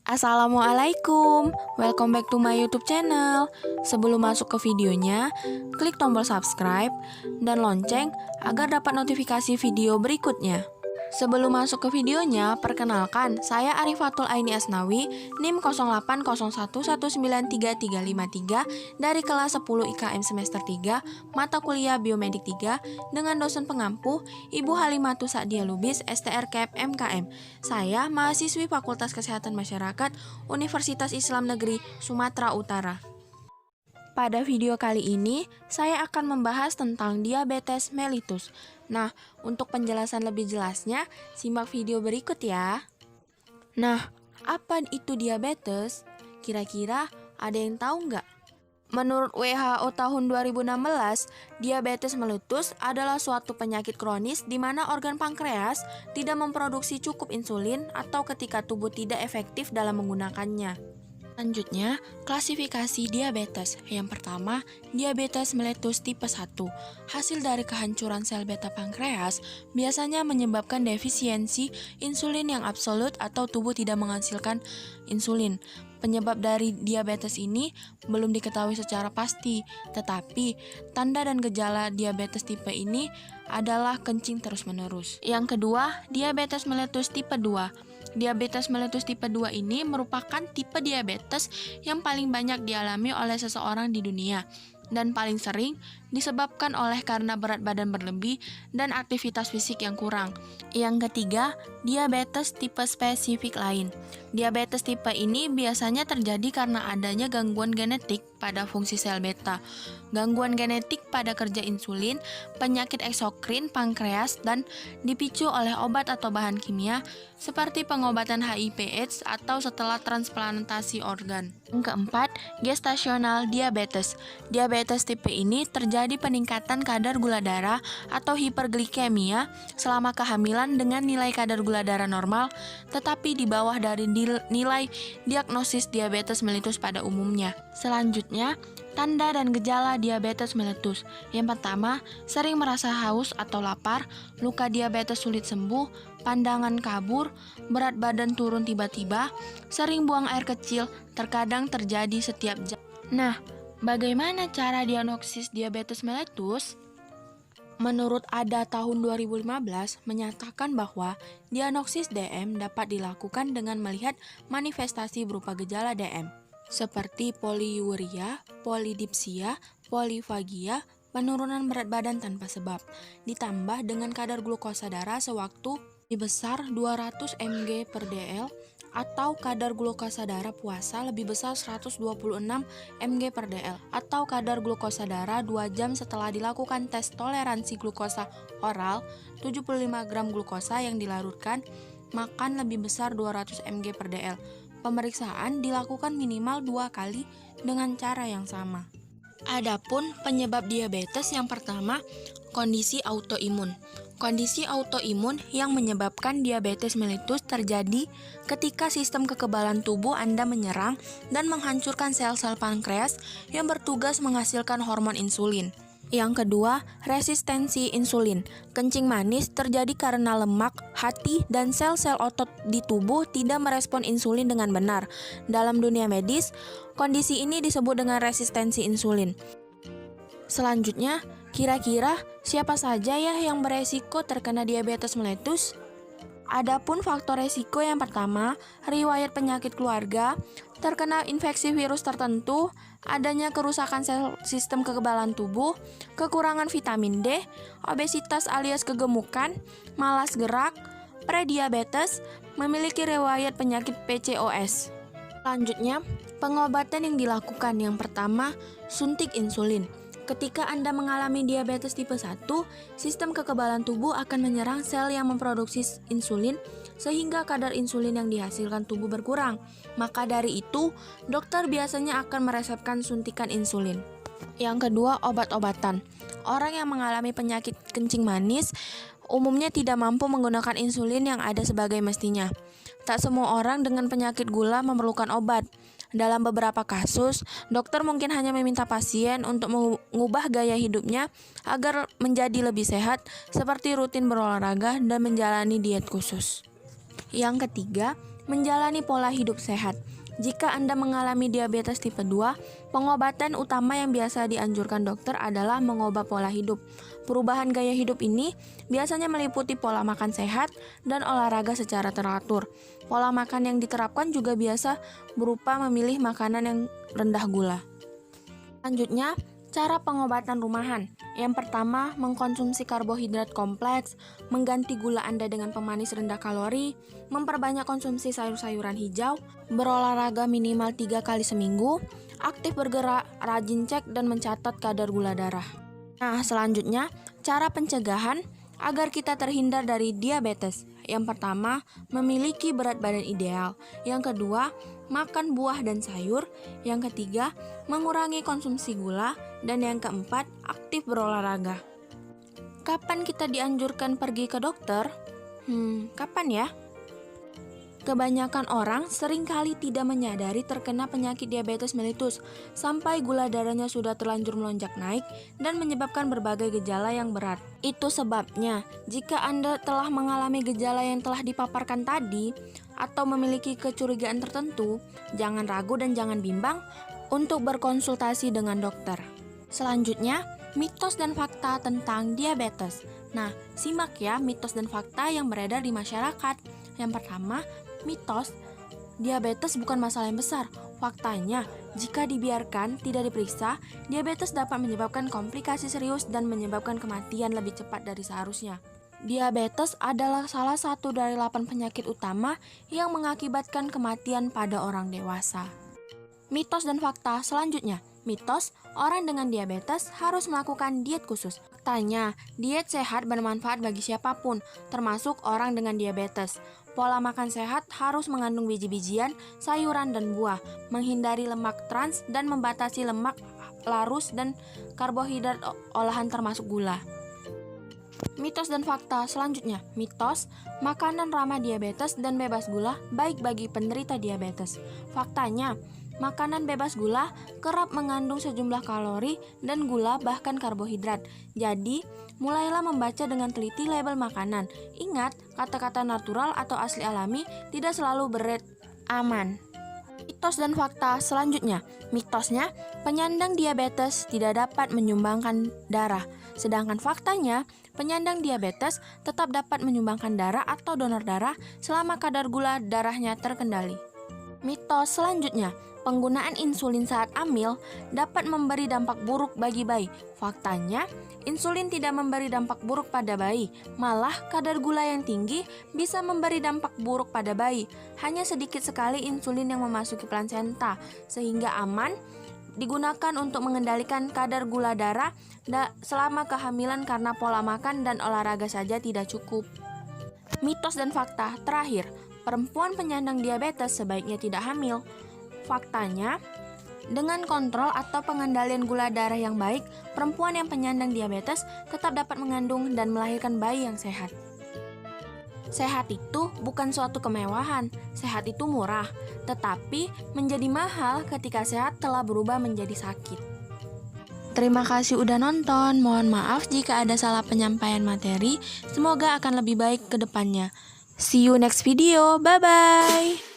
Assalamualaikum, welcome back to my YouTube channel. Sebelum masuk ke videonya, klik tombol subscribe dan lonceng agar dapat notifikasi video berikutnya. Sebelum masuk ke videonya, perkenalkan, saya Arifatul Aini Asnawi, NIM 0801193353 dari kelas 10 IKM semester 3, mata kuliah Biomedik 3, dengan dosen pengampu Ibu Halimatus Sa'diah Lubis, STR Cap MKM. Saya mahasiswi Fakultas Kesehatan Masyarakat Universitas Islam Negeri Sumatera Utara. Pada video kali ini, saya akan membahas tentang diabetes mellitus. Nah, untuk penjelasan lebih jelasnya, simak video berikut ya. Nah, apa itu diabetes? Kira-kira ada yang tahu nggak? Menurut WHO tahun 2016, diabetes mellitus adalah suatu penyakit kronis di mana organ pankreas tidak memproduksi cukup insulin atau ketika tubuh tidak efektif dalam menggunakannya. Selanjutnya, klasifikasi diabetes. Yang pertama, diabetes mellitus tipe 1. Hasil dari kehancuran sel beta pankreas biasanya menyebabkan defisiensi insulin yang absolut atau tubuh tidak menghasilkan insulin. Penyebab dari diabetes ini belum diketahui secara pasti, tetapi tanda dan gejala diabetes tipe ini adalah kencing terus-menerus. Yang kedua, diabetes mellitus tipe 2. Diabetes mellitus tipe 2 ini merupakan tipe diabetes yang paling banyak dialami oleh seseorang di dunia dan paling sering disebabkan oleh karena berat badan berlebih dan aktivitas fisik yang kurang. Yang ketiga, diabetes tipe spesifik lain. Diabetes tipe ini biasanya terjadi karena adanya gangguan genetik pada fungsi sel beta, gangguan genetik pada kerja insulin, penyakit eksokrin pankreas, dan dipicu oleh obat atau bahan kimia seperti pengobatan HIV/AIDS atau setelah transplantasi organ. Yang keempat, gestasional diabetes. Diabetes tipe ini terjadi peningkatan kadar gula darah atau hiperglikemia selama kehamilan dengan nilai kadar gula darah normal, tetapi di bawah dari nilai diagnosis diabetes mellitus pada umumnya. Selanjutnya, tanda dan gejala diabetes mellitus. Yang pertama, sering merasa haus atau lapar, luka diabetes sulit sembuh, pandangan kabur, berat badan turun tiba-tiba, sering buang air kecil, terkadang terjadi setiap jam. Nah, bagaimana cara diagnosis diabetes mellitus? Menurut ADA tahun 2015 menyatakan bahwa diagnosis DM dapat dilakukan dengan melihat manifestasi berupa gejala DM seperti poliuria, polidipsia, polifagia, penurunan berat badan tanpa sebab, ditambah dengan kadar glukosa darah sewaktu lebih besar 200 mg per dl atau kadar glukosa darah puasa lebih besar 126 mg per dl atau kadar glukosa darah 2 jam setelah dilakukan tes toleransi glukosa oral 75 gram glukosa yang dilarutkan, makan lebih besar 200 mg per dl. Pemeriksaan dilakukan minimal 2 kali dengan cara yang sama. Adapun penyebab diabetes yang pertama, kondisi autoimun. Kondisi autoimun yang menyebabkan diabetes mellitus terjadi ketika sistem kekebalan tubuh Anda menyerang dan menghancurkan sel-sel pankreas yang bertugas menghasilkan hormon insulin. Yang kedua, resistensi insulin. Kencing manis terjadi karena lemak, hati, dan sel-sel otot di tubuh tidak merespon insulin dengan benar. Dalam dunia medis, kondisi ini disebut dengan resistensi insulin. Selanjutnya, kira-kira siapa saja ya yang beresiko terkena diabetes mellitus? Adapun faktor resiko yang pertama, riwayat penyakit keluarga, terkena infeksi virus tertentu, adanya kerusakan sel sistem kekebalan tubuh, kekurangan vitamin D, obesitas alias kegemukan, malas gerak, prediabetes, memiliki riwayat penyakit PCOS. Selanjutnya, pengobatan yang dilakukan yang pertama, suntik insulin. Ketika Anda mengalami diabetes tipe 1, sistem kekebalan tubuh akan menyerang sel yang memproduksi insulin sehingga kadar insulin yang dihasilkan tubuh berkurang. Maka dari itu, dokter biasanya akan meresepkan suntikan insulin. Yang kedua, obat-obatan. Orang yang mengalami penyakit kencing manis umumnya tidak mampu menggunakan insulin yang ada sebagai mestinya. Tak semua orang dengan penyakit gula memerlukan obat. Dalam beberapa kasus, dokter mungkin hanya meminta pasien untuk mengubah gaya hidupnya agar menjadi lebih sehat, seperti rutin berolahraga dan menjalani diet khusus. Yang ketiga, menjalani pola hidup sehat. Jika Anda mengalami diabetes tipe 2, pengobatan utama yang biasa dianjurkan dokter adalah mengubah pola hidup. Perubahan gaya hidup ini biasanya meliputi pola makan sehat dan olahraga secara teratur. Pola makan yang diterapkan juga biasa berupa memilih makanan yang rendah gula. Selanjutnya, cara pengobatan rumahan. Yang pertama, mengkonsumsi karbohidrat kompleks, mengganti gula Anda dengan pemanis rendah kalori, memperbanyak konsumsi sayur-sayuran hijau, berolahraga minimal 3 kali seminggu, aktif bergerak, rajin cek dan mencatat kadar gula darah. Nah, selanjutnya, cara pencegahan agar kita terhindar dari diabetes. Yang pertama, memiliki berat badan ideal. Yang kedua, makan buah dan sayur. Yang ketiga, mengurangi konsumsi gula. Dan yang keempat, aktif berolahraga. Kapan kita dianjurkan pergi ke dokter? Kapan ya? Kebanyakan orang seringkali tidak menyadari terkena penyakit diabetes mellitus sampai gula darahnya sudah terlanjur melonjak naik dan menyebabkan berbagai gejala yang berat. Itu sebabnya, jika Anda telah mengalami gejala yang telah dipaparkan tadi atau memiliki kecurigaan tertentu, jangan ragu dan jangan bimbang untuk berkonsultasi dengan dokter. Selanjutnya, mitos dan fakta tentang diabetes. Nah, simak ya mitos dan fakta yang beredar di masyarakat. Yang pertama, mitos, diabetes bukan masalah yang besar. Faktanya, jika dibiarkan tidak diperiksa, diabetes dapat menyebabkan komplikasi serius dan menyebabkan kematian lebih cepat dari seharusnya. Diabetes adalah salah satu dari 8 penyakit utama yang mengakibatkan kematian pada orang dewasa. Mitos dan fakta selanjutnya. Mitos, orang dengan diabetes harus melakukan diet khusus. Faktanya, diet sehat bermanfaat bagi siapapun, termasuk orang dengan diabetes. Pola makan sehat harus mengandung biji-bijian, sayuran, dan buah, menghindari lemak trans, dan membatasi lemak larus dan karbohidrat olahan termasuk gula. Mitos dan fakta selanjutnya. Mitos, makanan ramah diabetes dan bebas gula baik bagi penderita diabetes. Faktanya, makanan bebas gula kerap mengandung sejumlah kalori dan gula bahkan karbohidrat. Jadi, mulailah membaca dengan teliti label makanan. Ingat, kata-kata natural atau asli alami tidak selalu berarti aman. Mitos dan fakta selanjutnya. Mitosnya, penyandang diabetes tidak dapat menyumbangkan darah. Sedangkan faktanya, penyandang diabetes tetap dapat menyumbangkan darah atau donor darah selama kadar gula darahnya terkendali. Mitos selanjutnya, penggunaan insulin saat hamil dapat memberi dampak buruk bagi bayi. Faktanya, insulin tidak memberi dampak buruk pada bayi, malah kadar gula yang tinggi bisa memberi dampak buruk pada bayi. Hanya sedikit sekali insulin yang memasuki plasenta, sehingga aman digunakan untuk mengendalikan kadar gula darah selama kehamilan karena pola makan dan olahraga saja tidak cukup. Mitos dan fakta terakhir, perempuan penyandang diabetes sebaiknya tidak hamil. Faktanya, dengan kontrol atau pengendalian gula darah yang baik, perempuan yang penyandang diabetes tetap dapat mengandung dan melahirkan bayi yang sehat. Sehat itu bukan suatu kemewahan, sehat itu murah, tetapi menjadi mahal ketika sehat telah berubah menjadi sakit. Terima kasih udah nonton, mohon maaf jika ada salah penyampaian materi, semoga akan lebih baik ke depannya. See you next video, bye-bye!